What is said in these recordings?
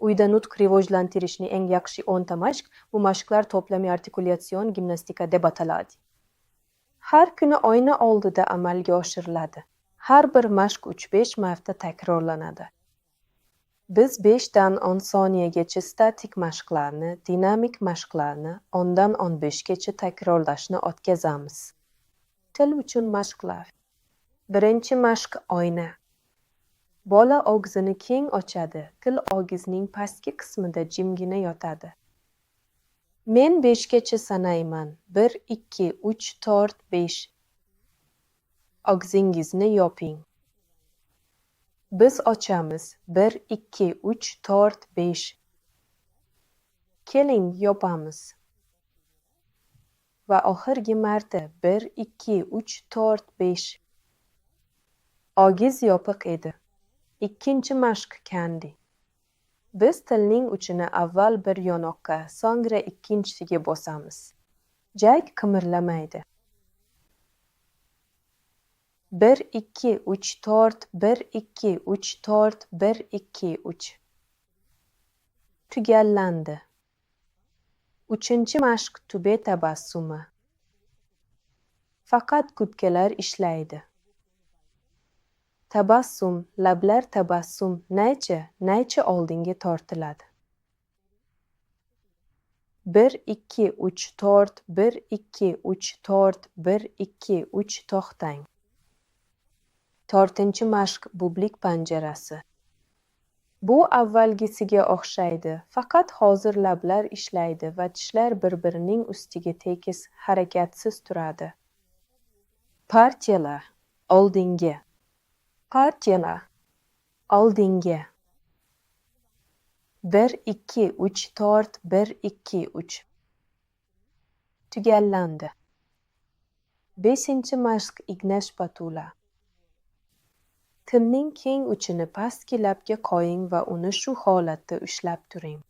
Uyda nutq rivojlantirishning eng yaxshi 10 mashq, bu mashqlar to'plamiy artikulyatsion gimnastika deb ataladi. Har kuni oyna oldida amalga oshiriladi. Har bir mashq 3-5 marta takrorlanadi. Biz 5 dan 10 soniyagacha statik mashqlarni, dinamik mashqlarni 10 dan 15 gacha takrorlashni o'tkazamiz. Til uchun mashqlar. Birinchi mashq oyna. Bola og'zini keng ochadi, til og'izning pastki qismida jimgina yotadi. Men 5 gacha sanayman. 1, 2, 3, 4, 5. Og'zingizni yoping. Biz ochamiz. 1, 2, 3, 4, 5. Keling, yopamiz. Va oxirgi marta 1, 2, 3, 4, 5. Og'iz yopiq edi. Ikkinchi mashq kandi. Biz tilning uchini avval bir yonoqqa, so'ngra ikkinchisiga bosamiz. Jag qimirlamaydi. 1, 2, 3, 4, 1, 2, 3, 4, 1, 2, 3. Tugallandi. Uchinchi mashq tube tabassumi. Faqat gubkalar ishlaydi. Tabassum, lablar tabassum, naycha oldinga tortiladi. 1, 2, 3, 4, 1, 2, 3, 4, 1, 2, 3 to'xtang. To'rtinchi mashq bublik panjarasi. Bu avvalgisiga o'xshaydi, faqat hozir lablar ishlaydi va tishlar bir-birining ustiga tekis, harakatsiz turadi. Partiyalar, oldinga. Partiyalar, oldinga. 1, 2, 3, 4, 1, 2, 3. Tugallandi. Beshinchi mashq igna shpatula. Tilning keng uchini pastki labga qo'ying va uni shu holatda ushlab turing.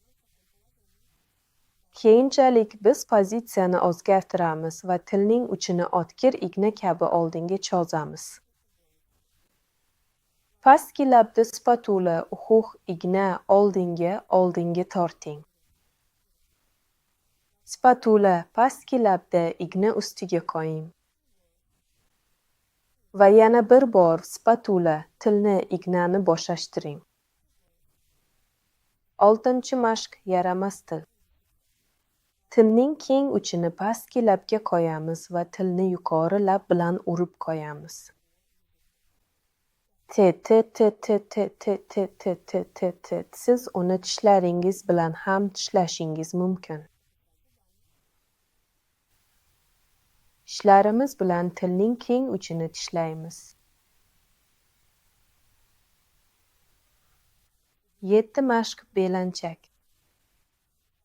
Keyinchalik biz pozitsiyani o'zgartiramiz va tilning uchini o'tkir igna kabi oldinga cho'zamiz. Pastki labda spatula, igna oldinga torting. Spatula pastki labda igna ustiga qo'ying. Va yana bir bor spatula tilni ignani bo'shashtiring. Oltinchi mashq yaramas til. Tilning keng uchini pastki labga qo'yamiz va tilni yuqori lab bilan urib qo'yamiz. Siz uni tishlaringiz bilan ham tishlashingiz mumkin. Tishlarimiz bilan tilning keng uchini tishlaymiz. 7 mashq belanchak.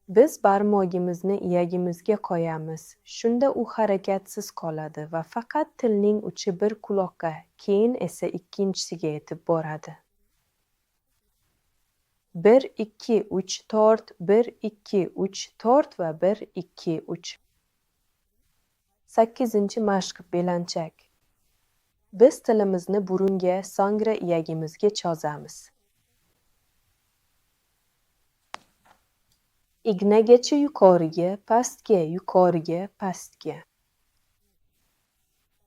Biz barmog'imizni iyagimizga qo'yamiz. Shunda u harakatsiz qoladi va faqat tilning uchi bir quloqqa, keyin esa ikkinchisiga yetib boradi. 1, 2, 3, 4, 1, 2, 3, 4 va 1, 2, 3. 8 mashq belanchak. Biz tilimizni burunga, so'ngra iyagimizga cho'zamiz. Ignagacha yuqoriga, pastga, yuqoriga, pastga.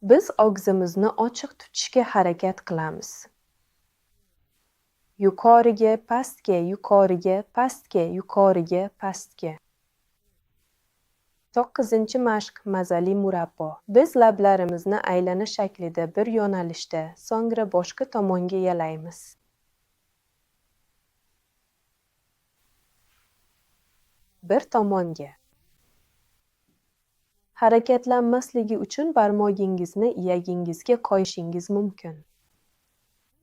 Biz og'zimizni ochiq tutishga harakat qilamiz. Yuqoriga, pastga, yuqoriga, pastga, yuqoriga, pastga. 9 mashq mazali murabbo. Biz lablarimizni aylana shaklida bir yo'nalishda, so'ngra boshqa tomonga yalaymiz. Bir tomonga. Harakatlanmasligi uchun barmog'ingizni iyagingizga qo'yishingiz mumkin.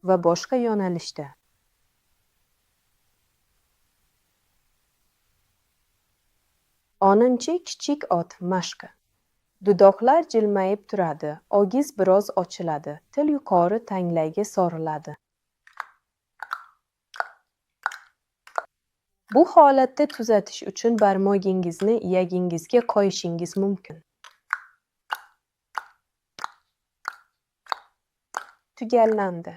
Va boshqa yo'nalishda. 10 kichik ot mashqi. Dudoqlar jilmayib turadi, og'iz biroz ochiladi, til yuqori tanglayga so'riladi. Bu holatda tuzatish uchun barmog'ingizni iyagingizga qo'yishingiz mumkin. Tugallandi.